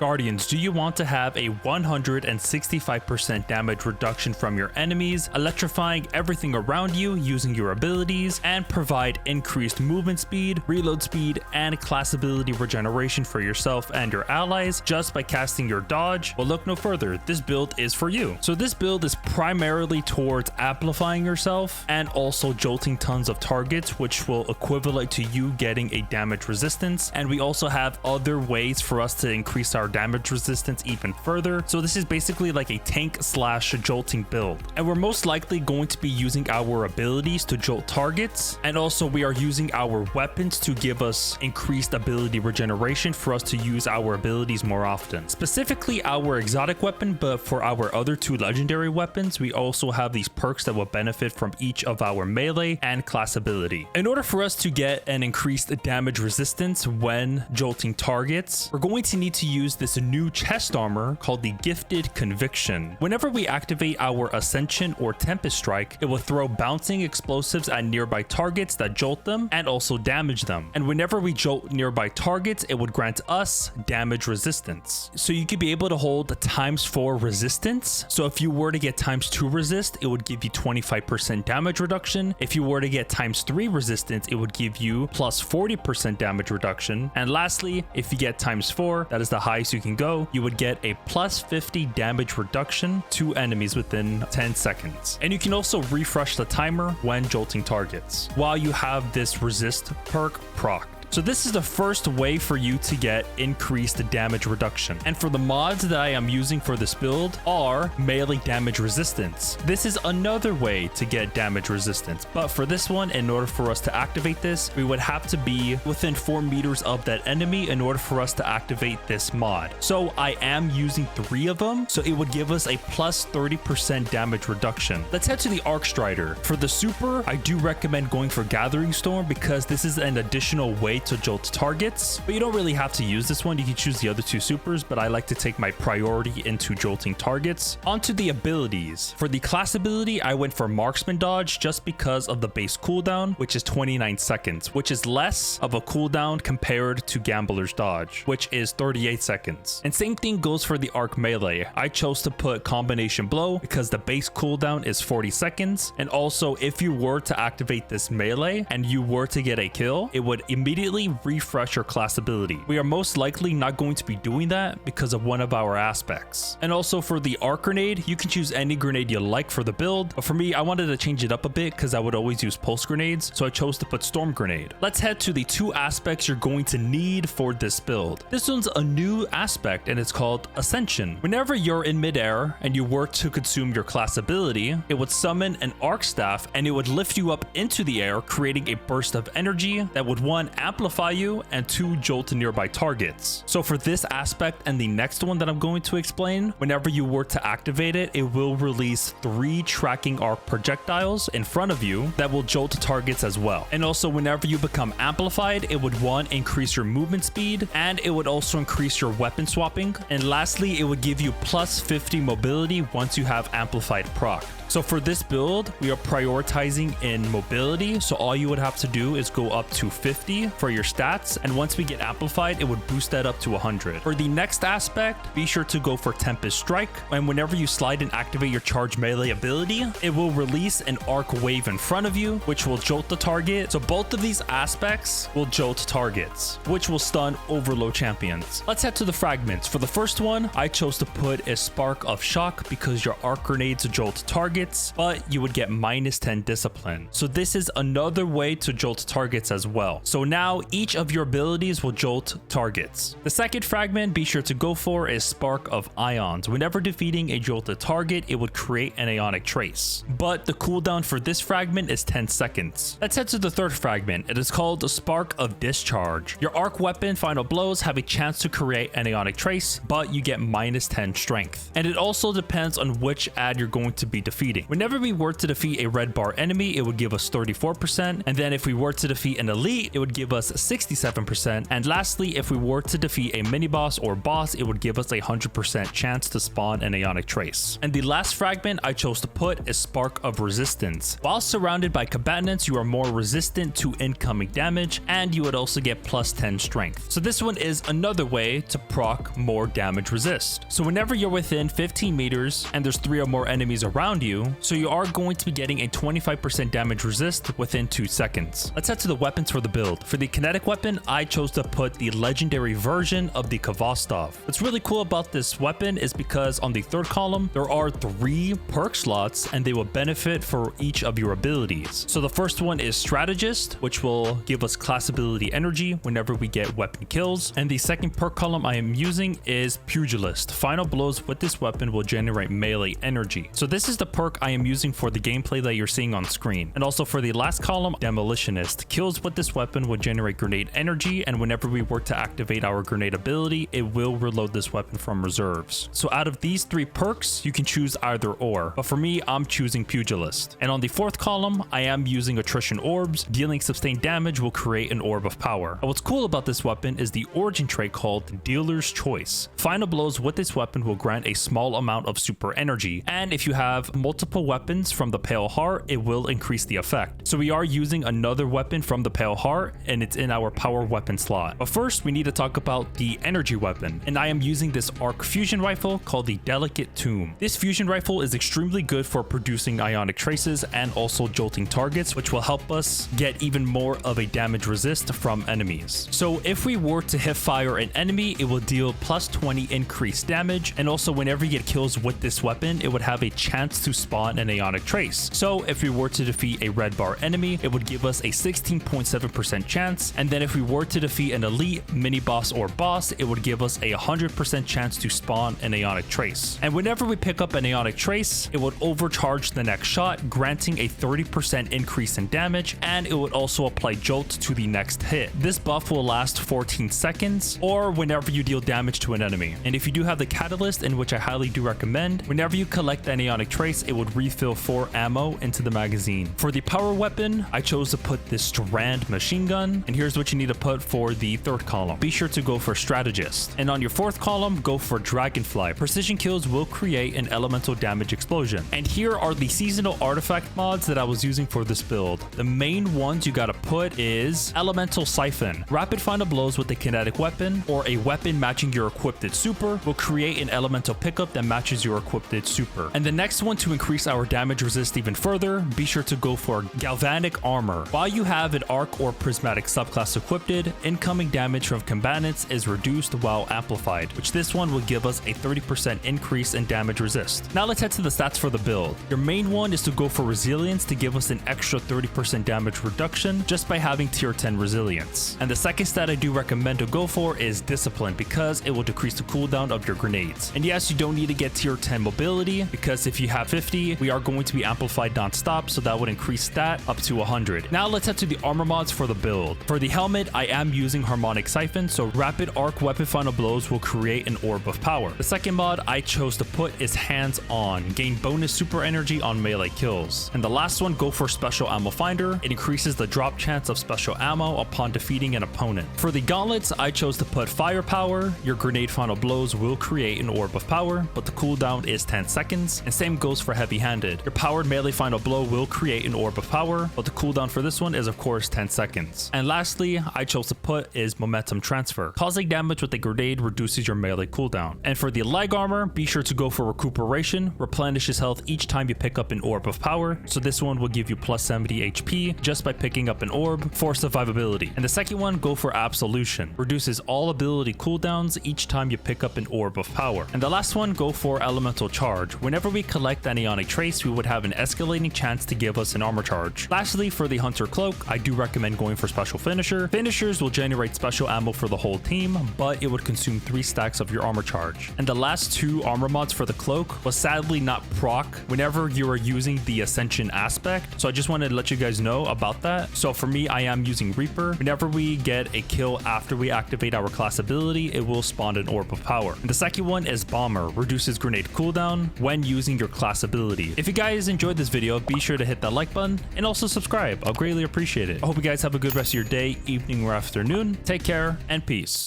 Guardians, do you want to have a 165% damage reduction from your enemies, electrifying everything around you using your abilities, and provide increased movement speed, reload speed, and class ability regeneration for yourself and your allies just by casting your dodge? Well, look no further, this build is for you. So this build is primarily towards amplifying yourself and also jolting tons of targets, which will equivalent to you getting a damage resistance. And we also have other ways for us to increase our damage resistance even further. So this is basically like a tank slash jolting build, and we're most likely going to be using our abilities to jolt targets, and also we are using our weapons to give us increased ability regeneration for us to use our abilities more often, specifically our exotic weapon. But for our other two legendary weapons, we also have these perks that will benefit from each of our melee and class ability. In order for us to get an increased damage resistance when jolting targets, we're going to need to use this new chest armor called the Gifted Conviction. Whenever we activate our Ascension or Tempest Strike, it will throw bouncing explosives at nearby targets that jolt them and also damage them. And whenever we jolt nearby targets, it would grant us damage resistance. So you could be able to hold ×4 resistance. So if you were to get ×2 resist, it would give you 25% damage reduction. If you were to get ×3 resistance, it would give you plus 40% damage reduction. And lastly, if you get ×4, that is the highest you can go, you would get a plus 50 damage reduction to enemies within 10 seconds. And you can also refresh the timer when jolting targets while you have this resist perk proc. So this is the first way for you to get increased damage reduction. And for the mods that I am using for this build are melee damage resistance. This is another way to get damage resistance. But for this one, in order for us to activate this, we would have to be within 4 meters of that enemy in order for us to activate this mod. So I am using 3 of them. So it would give us a plus 30% damage reduction. Let's head to the Arc Strider. For the super, I do recommend going for Gathering Storm because this is an additional way to jolt targets, but you don't really have to use this one. You can choose the other 2 supers, but I like to take my priority into jolting targets. Onto the abilities. For the class ability, I went for Marksman Dodge just because of the base cooldown, which is 29 seconds, which is less of a cooldown compared to Gambler's Dodge, which is 38 seconds. And same thing goes for the Arc Melee. I chose to put Combination Blow because the base cooldown is 40 seconds. And also, if you were to activate this melee and you were to get a kill, it would immediately refresh your class ability. We are most likely not going to be doing that because of one of our aspects. And also for the Arc Grenade, you can choose any grenade you like for the build, but for me, I wanted to change it up a bit because I would always use pulse grenades, so I chose to put Storm Grenade. Let's head to the 2 aspects you're going to need for this build. This one's a new aspect and it's called Ascension. Whenever you're in midair and you were to consume your class ability, it would summon an Arc Staff and it would lift you up into the air, creating a burst of energy that would 1, amplify you, and 2, jolt to nearby targets. So for this aspect and the next one that I'm going to explain, whenever you were to activate it, it will release 3 tracking arc projectiles in front of you that will jolt to targets as well. And also whenever you become amplified, it would 1, increase your movement speed, and it would also increase your weapon swapping. And lastly, it would give you plus 50 mobility once you have amplified proc. So for this build, we are prioritizing in mobility. So all you would have to do is go up to 50 for your stats. And once we get amplified, it would boost that up to 100. For the next aspect, be sure to go for Tempest Strike. And whenever you slide and activate your charge melee ability, it will release an arc wave in front of you, which will jolt the target. So both of these aspects will jolt targets, which will stun overload champions. Let's head to the fragments. For the first one, I chose to put a Spark of Shock because your arc grenades jolt targets, but you would get -10 discipline. So this is another way to jolt targets as well. So now each of your abilities will jolt targets. The second fragment be sure to go for is Spark of Ions. Whenever defeating a jolted target, it would create an ionic trace. But the cooldown for this fragment is 10 seconds. Let's head to the third fragment. It is called the Spark of Discharge. Your arc weapon final blows have a chance to create an ionic trace, but you get -10 strength. And it also depends on which ad you're going to be defeating. Whenever we were to defeat a red bar enemy, it would give us 34%. And then if we were to defeat an elite, it would give us us 67%. And lastly, if we were to defeat a mini boss or boss, it would give us a 100% chance to spawn an Ionic Trace. And the last fragment I chose to put is Spark of Resistance. While surrounded by combatants, you are more resistant to incoming damage, and you would also get plus 10 strength. So this one is another way to proc more damage resist. So whenever you're within 15 meters and there's 3 or more enemies around you, so you are going to be getting a 25% damage resist within 2 seconds. Let's head to the weapons for the build. For the kinetic weapon, I chose to put the legendary version of the Khvostov. What's really cool about this weapon is because on the third column, there are 3 perk slots and they will benefit for each of your abilities. So the first one is Strategist, which will give us class ability energy whenever we get weapon kills. And the second perk column I am using is Pugilist. Final blows with this weapon will generate melee energy. So this is the perk I am using for the gameplay that you're seeing on screen. And also for the last column, Demolitionist. Kills with this weapon will generate grenade energy, and whenever we were to activate our grenade ability, it will reload this weapon from reserves. So out of these 3 perks, you can choose either or, but for me, I'm choosing Pugilist. And on the fourth column, I am using Attrition Orbs. Dealing sustained damage will create an orb of power. And what's cool about this weapon is the origin trait called Dealer's Choice. Final blows with this weapon will grant a small amount of super energy, and if you have multiple weapons from the Pale Heart, it will increase the effect. So we are using another weapon from the Pale Heart, and it's in our power weapon slot. But first, we need to talk about the energy weapon, and I am using this arc fusion rifle called the Delecate Tomb. This fusion rifle is extremely good for producing Ionic Traces and also jolting targets, which will help us get even more of a damage resist from enemies. So if we were to hip fire an enemy, it will deal plus 20 increased damage, and also whenever you get kills with this weapon, it would have a chance to spawn an Ionic Trace. So if we were to defeat a red bar enemy, it would give us a 16.7% chance, and then if we were to defeat an elite, mini boss, or boss, it would give us a 100% chance to spawn an Ionic Trace. And whenever we pick up an Ionic Trace, it would overcharge the next shot, granting a 30% increase in damage, and it would also apply Jolt to the next hit. This buff will last 14 seconds, or whenever you deal damage to an enemy. And if you do have the Catalyst, in which I highly do recommend, whenever you collect an Ionic Trace, it would refill 4 ammo into the magazine. For the power weapon, I chose to put this Strand machine gun, and here's what you need to put for the third column. Be sure to go for Strategist. And on your fourth column, go for Dragonfly. Precision kills will create an elemental damage explosion. And here are the seasonal artifact mods that I was using for this build. The main ones you gotta put is Elemental Siphon. Rapid final blows with the kinetic weapon, or a weapon matching your equipped super, will create an elemental pickup that matches your equipped super. And the next one, to increase our damage resist even further, be sure to go for Galvanic Armor. While you have an arc or prismatic subclass equipped, incoming damage from combatants is reduced while amplified, which this one will give us a 30% increase in damage resist. Now let's head to the stats for the build. Your main one is to go for Resilience to give us an extra 30% damage reduction just by having tier 10 Resilience. And the second stat I do recommend to go for is Discipline, because it will decrease the cooldown of your grenades. And yes, you don't need to get tier 10 Mobility, because if you have 50, we are going to be amplified non-stop, so that would increase that up to 100. Now let's head to the armor mods for the build. For the helmet, I am using Harmonic Siphon, so rapid arc weapon final blows will create an orb of power. The second mod I chose to put is Hands On. Gain bonus super energy on melee kills. And the last one, go for Special Ammo Finder. It increases the drop chance of special ammo upon defeating an opponent. For the gauntlets, I chose to put Firepower. Your grenade final blows will create an orb of power, but the cooldown is 10 seconds. And same goes for heavy-handed. Your powered melee final blow will create an orb of power, but the cooldown for this one is of course 10 seconds. And lastly, I chose to put is Momentum Transfer. Causing damage with a grenade reduces your melee cooldown. And for the leg armor, be sure to go for Recuperation. Replenishes health each time you pick up an orb of power, so this one will give you plus 70 HP just by picking up an orb for survivability. And the second one, go for Absolution. Reduces all ability cooldowns each time you pick up an orb of power. And the last one, go for Elemental Charge. Whenever we collect an Ionic Trace, we would have an escalating chance to give us an armor charge. Lastly, for the Hunter Cloak, I do recommend going for Special Finisher. Finishers will generate special ammo for the whole team, but it would consume 3 stacks of your armor charge. And the last 2 armor mods for the Cloak was sadly not proc whenever you are using the Ascension aspect, so I just wanted to let you guys know about that. So for me, I am using Reaper. Whenever we get a kill after we activate our class ability, it will spawn an orb of power. And the second one is Bomber. Reduces grenade cooldown when using your class ability. If you guys enjoyed this video, be sure to hit that like button and also subscribe. I'll greatly appreciate it. I hope you guys have a good rest of your day. day, evening, or afternoon. Take care and peace.